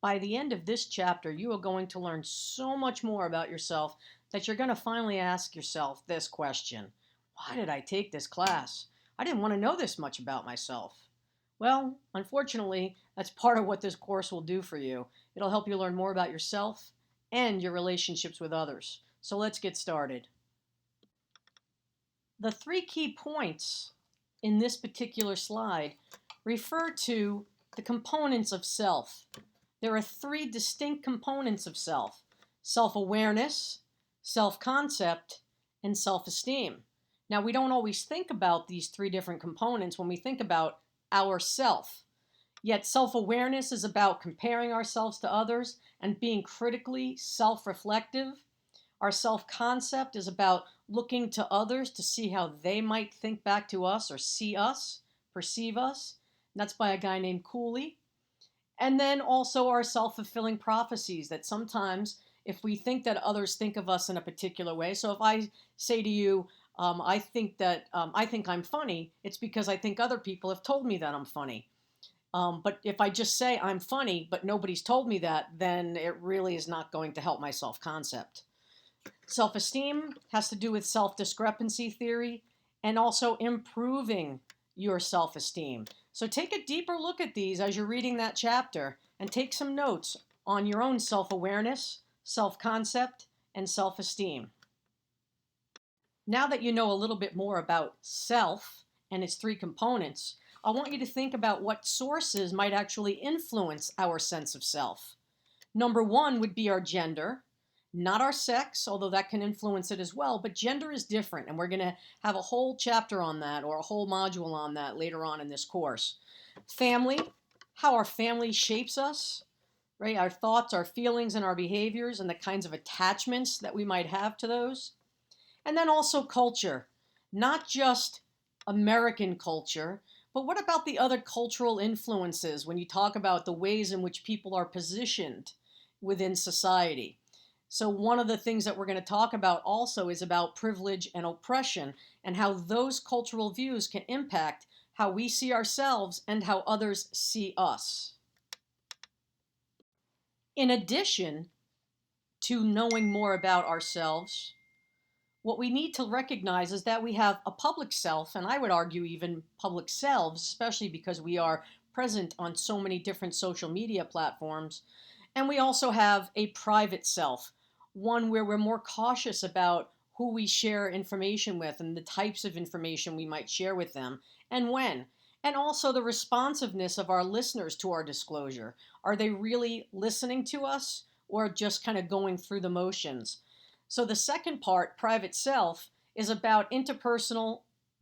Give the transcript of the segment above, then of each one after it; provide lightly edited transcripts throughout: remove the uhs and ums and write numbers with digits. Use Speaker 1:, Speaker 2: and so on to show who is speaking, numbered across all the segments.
Speaker 1: By the end of this chapter, you are going to learn so much more about yourself that you're going to finally ask yourself this question: why did I take this class? I didn't want to know this much about myself. Well, unfortunately, that's part of what this course will do for you. It'll help you learn more about yourself and your relationships with others. So let's get started. The three key points in this particular slide refer to the components of self. There are three distinct components of self: self-awareness, self-concept, and self-esteem. Now, we don't always think about these three different components when we think about ourself. Yet self-awareness is about comparing ourselves to others and being critically self-reflective. Our self-concept is about looking to others to see how they might think back to us or see us, perceive us. And that's by a guy named Cooley. And then also our self-fulfilling prophecies, that sometimes if we think that others think of us in a particular way, so if I say to you, I think I'm funny, it's because I think other people have told me that I'm funny. But if I just say I'm funny, but nobody's told me that, then it really is not going to help my self-concept. Self-esteem has to do with self-discrepancy theory and also improving your self-esteem. So take a deeper look at these as you're reading that chapter and take some notes on your own self-awareness, self-concept, and self-esteem. Now that you know a little bit more about self and its three components, I want you to think about what sources might actually influence our sense of self. Number one would be our gender. Not our sex, although that can influence it as well, but gender is different, and we're going to have a whole chapter on that or a whole module on that later on in this course. Family, how our family shapes us, right? Our thoughts, our feelings, and our behaviors, and the kinds of attachments that we might have to those. And then also culture, not just American culture, but what about the other cultural influences when you talk about the ways in which people are positioned within society? So one of the things that we're going to talk about also is about privilege and oppression and how those cultural views can impact how we see ourselves and how others see us. In addition to knowing more about ourselves, what we need to recognize is that we have a public self, and I would argue even public selves, especially because we are present on so many different social media platforms. And we also have a private self, one where we're more cautious about who we share information with and the types of information we might share with them and when. And also the responsiveness of our listeners to our disclosure. Are they really listening to us or just kind of going through the motions? So the second part, private self, is about the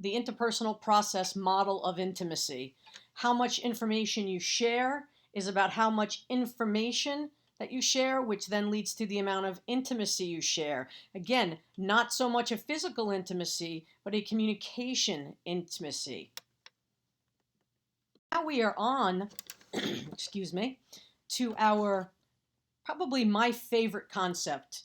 Speaker 1: interpersonal process model of intimacy. How much information you share is about how much information that you share, which then leads to the amount of intimacy you share. Again, not so much a physical intimacy, but a communication intimacy. Now we are on, excuse me, to our probably my favorite concept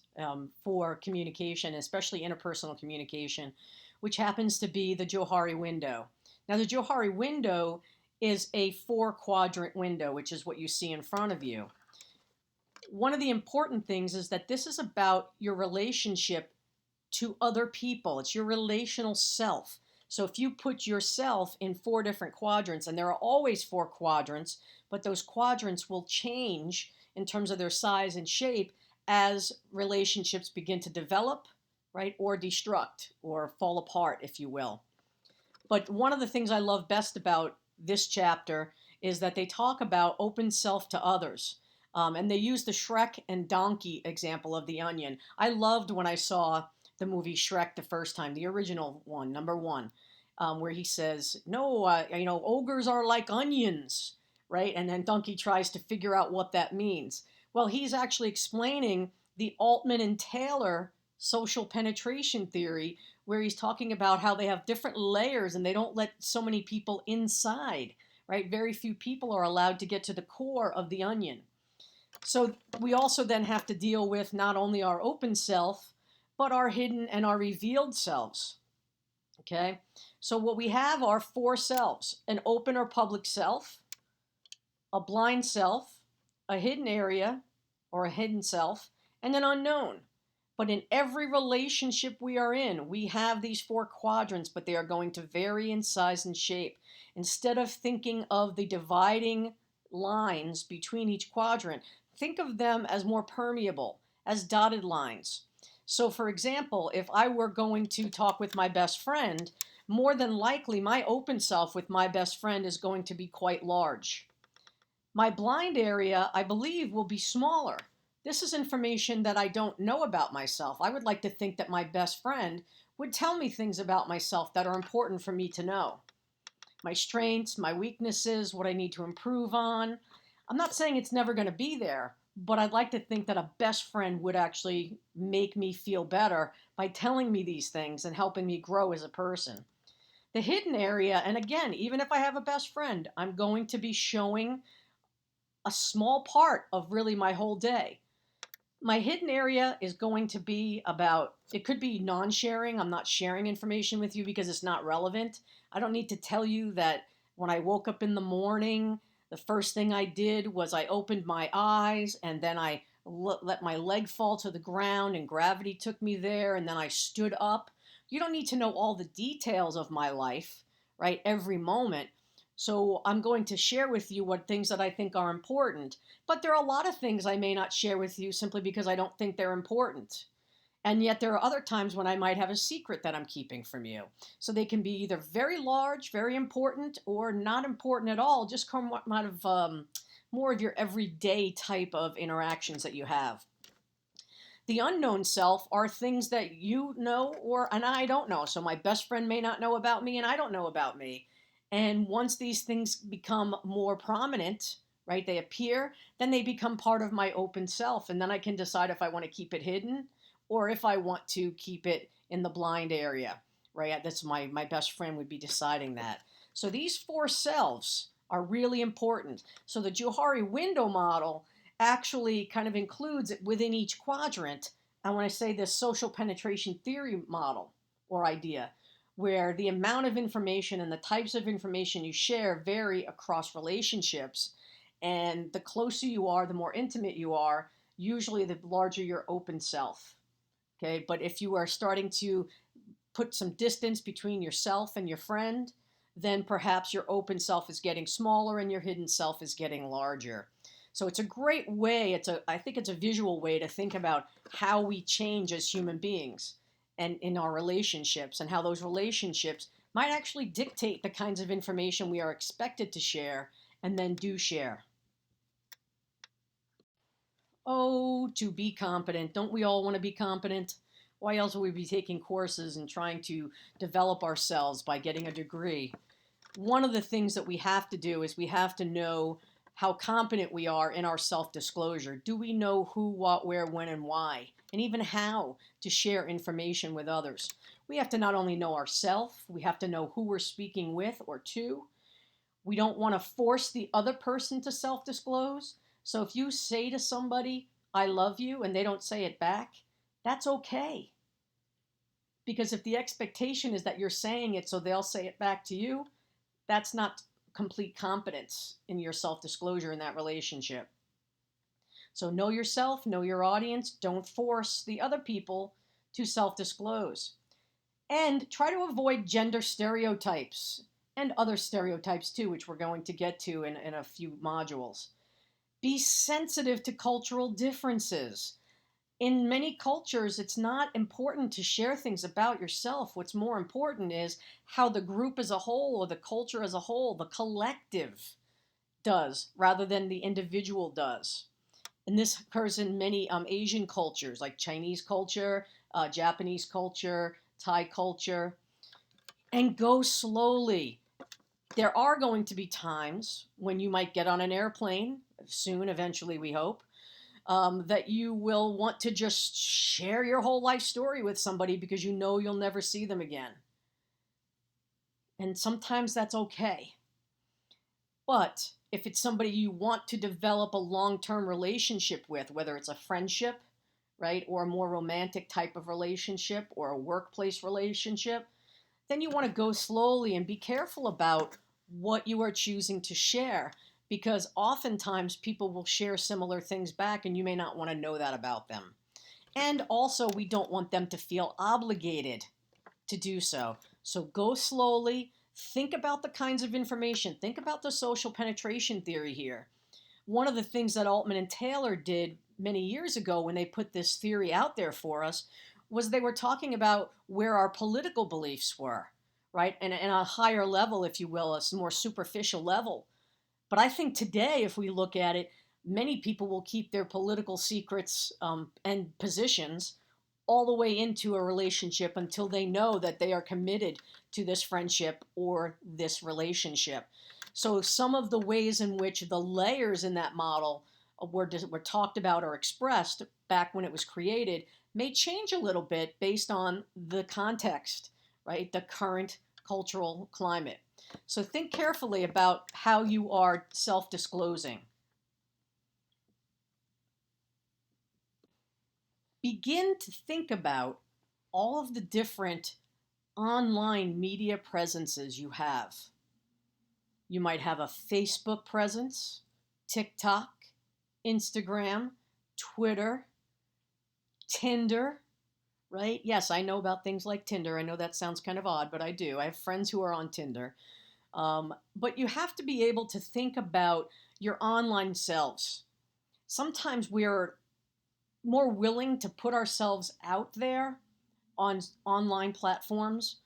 Speaker 1: for communication, especially interpersonal communication, which happens to be the Johari window. Now, the Johari window is a 4-quadrant window, which is what you see in front of you. One of the important things is that this is about your relationship to other people. It's your relational self. So if you put yourself in 4 different quadrants, and there are always 4 quadrants, but those quadrants will change in terms of their size and shape as relationships begin to develop, right, or destruct, or fall apart, if you will. But one of the things I love best about this chapter is that they talk about open self to others. And they use the Shrek and Donkey example of the onion. I loved when I saw the movie Shrek the first time, the original one, number 1, where he says, no, ogres are like onions, right? And then Donkey tries to figure out what that means. Well, he's actually explaining the Altman and Taylor social penetration theory, where he's talking about how they have different layers and they don't let so many people inside, right? Very few people are allowed to get to the core of the onion. So we also then have to deal with not only our open self, but our hidden and our revealed selves. Okay? So what we have are 4 selves: an open or public self, a blind self, a hidden area or a hidden self, and an unknown. But in every relationship we are in, we have these four quadrants, but they are going to vary in size and shape. Instead of thinking of the dividing lines between each quadrant, think of them as more permeable, as dotted lines. So, for example, if I were going to talk with my best friend, more than likely my open self with my best friend is going to be quite large. My blind area, I believe, will be smaller. This is information that I don't know about myself. I would like to think that my best friend would tell me things about myself that are important for me to know. My strengths, my weaknesses, what I need to improve on. I'm not saying it's never going to be there, but I'd like to think that a best friend would actually make me feel better by telling me these things and helping me grow as a person. The hidden area, and again, even if I have a best friend, I'm going to be showing a small part of really my whole day. My hidden area is going to be about, it could be non-sharing. I'm not sharing information with you because it's not relevant. I don't need to tell you that when I woke up in the morning, the first thing I did was I opened my eyes and then I let my leg fall to the ground and gravity took me there and then I stood up. You don't need to know all the details of my life, right? Every moment. So I'm going to share with you what things that I think are important. But there are a lot of things I may not share with you simply because I don't think they're important. And yet there are other times when I might have a secret that I'm keeping from you. So they can be either very large, very important, or not important at all, just come out of more of your everyday type of interactions that you have. The unknown self are things that you know and I don't know. So my best friend may not know about me and I don't know about me. And once these things become more prominent, right, they appear, then they become part of my open self. And then I can decide if I want to keep it hidden or if I want to keep it in the blind area, right? That's my best friend would be deciding that. So these four selves are really important. So the Johari window model actually kind of includes it within each quadrant. And when I say this social penetration theory model or idea, where the amount of information and the types of information you share vary across relationships. And the closer you are, the more intimate you are, usually the larger your open self. Okay, but if you are starting to put some distance between yourself and your friend, then perhaps your open self is getting smaller and your hidden self is getting larger. So it's a great way, I think it's a visual way to think about how we change as human beings and in our relationships and how those relationships might actually dictate the kinds of information we are expected to share and then do share. Oh, to be competent. Don't we all want to be competent? Why else would we be taking courses and trying to develop ourselves by getting a degree? One of the things that we have to do is we have to know how competent we are in our self-disclosure. Do we know who, what, where, when, and why? And even how to share information with others. We have to not only know ourselves, we have to know who we're speaking with or to. We don't want to force the other person to self-disclose. So if you say to somebody, I love you, and they don't say it back, that's okay. Because if the expectation is that you're saying it so they'll say it back to you, that's not complete competence in your self-disclosure in that relationship. So know yourself, know your audience, don't force the other people to self-disclose. And try to avoid gender stereotypes and other stereotypes too, which we're going to get to in a few modules. Be sensitive to cultural differences. In many cultures, it's not important to share things about yourself. What's more important is how the group as a whole or the culture as a whole, the collective does rather than the individual does. And this occurs in many Asian cultures like Chinese culture, Japanese culture, Thai culture. And go slowly. There are going to be times when you might get on an airplane, soon, eventually, we hope, that you will want to just share your whole life story with somebody because you know you'll never see them again. And sometimes that's okay. But if it's somebody you want to develop a long-term relationship with, whether it's a friendship, right, or a more romantic type of relationship or a workplace relationship, then you want to go slowly and be careful about what you are choosing to share because oftentimes people will share similar things back and you may not want to know that about them. And also, we don't want them to feel obligated to do so. So go slowly. Think about the kinds of information. Think about the social penetration theory here. One of the things that Altman and Taylor did many years ago when they put this theory out there for us was they were talking about where our political beliefs were, right? And a higher level, if you will, a more superficial level. But I think today, if we look at it, many people will keep their political secrets and positions all the way into a relationship until they know that they are committed to this friendship or this relationship. So some of the ways in which the layers in that model were talked about or expressed back when it was created may change a little bit based on the context, right? The current cultural climate. So think carefully about how you are self-disclosing. Begin to think about all of the different online media presences you have. You might have a Facebook presence, TikTok, Instagram, Twitter, Tinder, right? Yes, I know about things like Tinder. I know that sounds kind of odd, but I do. I have friends who are on Tinder. But you have to be able to think about your online selves. Sometimes we're more willing to put ourselves out there on online platforms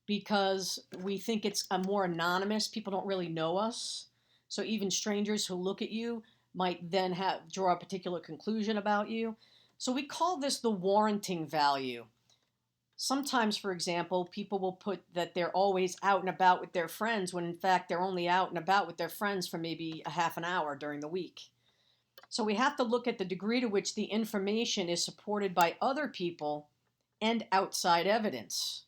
Speaker 1: because we think it's a more anonymous. People don't really know us. So even strangers who look at you might then draw a particular conclusion about you. So we call this the warranting value. Sometimes, for example, people will put that they're always out and about with their friends when in fact they're only out and about with their friends for maybe a half an hour during the week. So we have to look at the degree to which the information is supported by other people and outside evidence.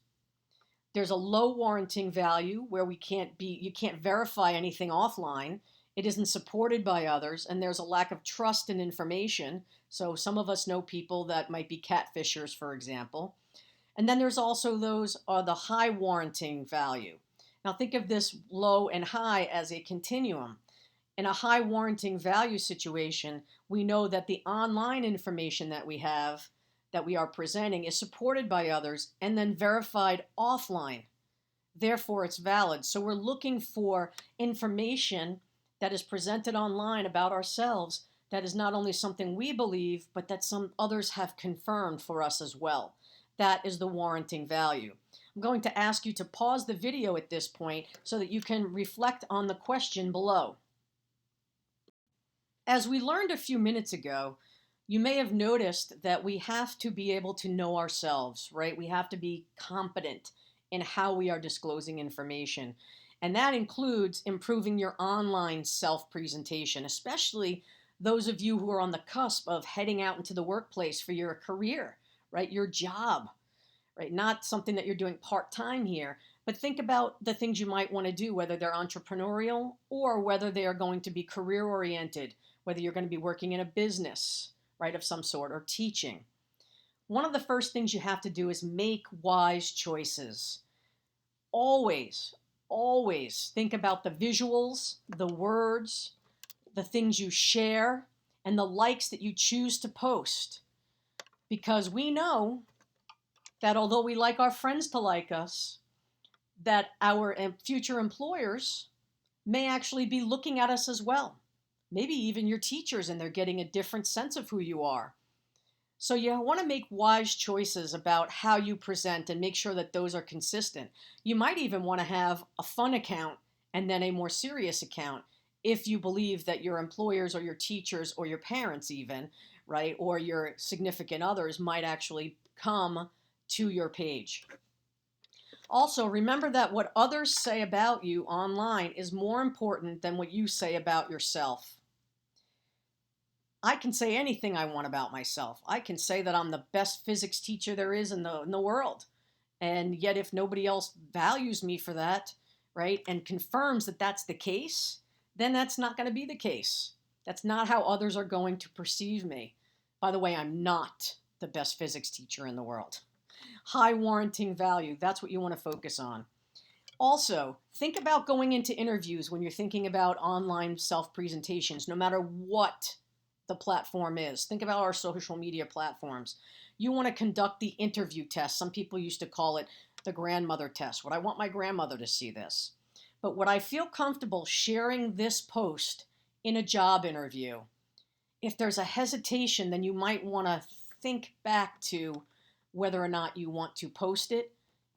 Speaker 1: There's a low warranting value where you can't verify anything offline. It isn't supported by others, and there's a lack of trust in information. So some of us know people that might be catfishers, for example. And then there's also the high warranting value. Now think of this low and high as a continuum. In a high warranting value situation, we know that the online information that we have, that we are presenting, is supported by others and then verified offline. Therefore, it's valid. So we're looking for information that is presented online about ourselves that is not only something we believe, but that some others have confirmed for us as well. That is the warranting value. I'm going to ask you to pause the video at this point so that you can reflect on the question below. As we learned a few minutes ago, you may have noticed that we have to be able to know ourselves, right? We have to be competent in how we are disclosing information. And that includes improving your online self-presentation, especially those of you who are on the cusp of heading out into the workplace for your career, right? Your job, right? Not something that you're doing part-time here, but think about the things you might want to do, whether they're entrepreneurial or whether they are going to be career-oriented, whether you're going to be working in a business, right, of some sort, or teaching. One of the first things you have to do is make wise choices. Always, always think about the visuals, the words, the things you share, and the likes that you choose to post. Because we know that although we like our friends to like us, that our future employers may actually be looking at us as well. Maybe even your teachers, and they're getting a different sense of who you are. So you want to make wise choices about how you present and make sure that those are consistent. You might even want to have a fun account and then a more serious account if you believe that your employers or your teachers or your parents even, right, or your significant others might actually come to your page. Also, remember that what others say about you online is more important than what you say about yourself. I can say anything I want about myself. I can say that I'm the best physics teacher there is in the world. And yet if nobody else values me for that, right, and confirms that that's the case, then that's not going to be the case. That's not how others are going to perceive me. By the way, I'm not the best physics teacher in the world. High warranting value, that's what you want to focus on. Also, think about going into interviews when you're thinking about online self-presentations, no matter what the platform is. Think about our social media platforms. You want to conduct the interview test. Some people used to call it the grandmother test. Would I want my grandmother to see this? But would I feel comfortable sharing this post in a job interview? If there's a hesitation, then you might want to think back to whether or not you want to post it.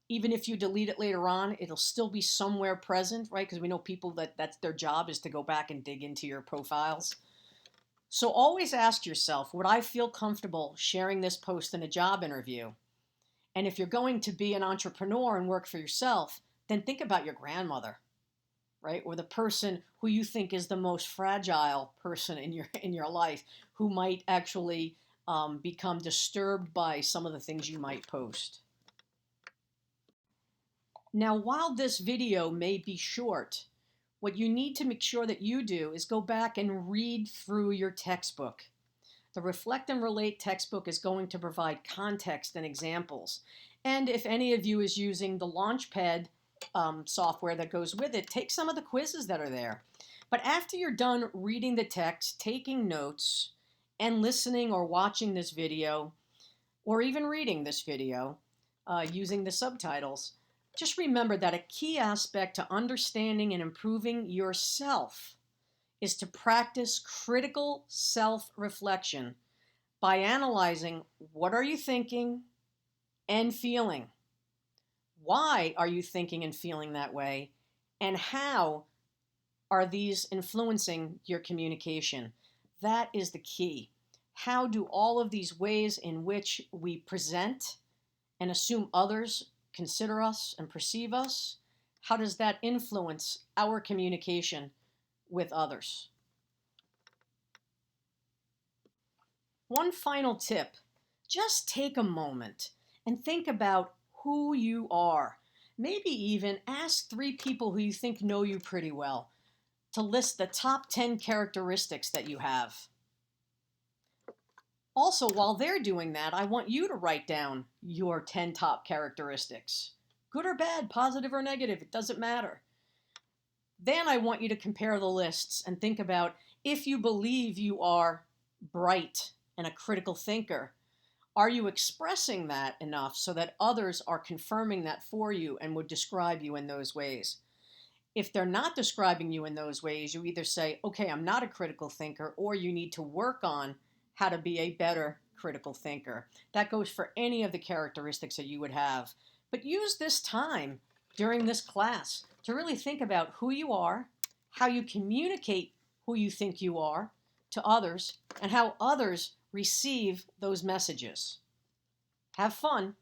Speaker 1: Even if you delete it later on, it'll still be somewhere present, right? Because we know people that's their job is to go back and dig into your profiles. So always ask yourself, would I feel comfortable sharing this post in a job interview? And if you're going to be an entrepreneur and work for yourself, then think about your grandmother, right? Or the person who you think is the most fragile person in your life, who might actually become disturbed by some of the things you might post. Now, while this video may be short, what you need to make sure that you do is go back and read through your textbook. The Reflect and Relate textbook is going to provide context and examples. And if any of you is using the Launchpad software that goes with it, take some of the quizzes that are there. But after you're done reading the text, taking notes, and listening or watching this video, or even reading this video using the subtitles, just remember that a key aspect to understanding and improving yourself is to practice critical self-reflection by analyzing what are you thinking and feeling. Why are you thinking and feeling that way? And how are these influencing your communication? That is the key. How do all of these ways in which we present and assume others consider us and perceive us, how does that influence our communication with others? One final tip, just take a moment and think about who you are. Maybe even ask 3 people who you think know you pretty well to list the top 10 characteristics that you have. Also, while they're doing that, I want you to write down your 10 top characteristics. Good or bad, positive or negative, it doesn't matter. Then I want you to compare the lists and think about if you believe you are bright and a critical thinker, are you expressing that enough so that others are confirming that for you and would describe you in those ways? If they're not describing you in those ways, you either say, okay, I'm not a critical thinker, or you need to work on how to be a better critical thinker. That goes for any of the characteristics that you would have. But use this time during this class to really think about who you are, how you communicate who you think you are to others, and how others receive those messages. Have fun.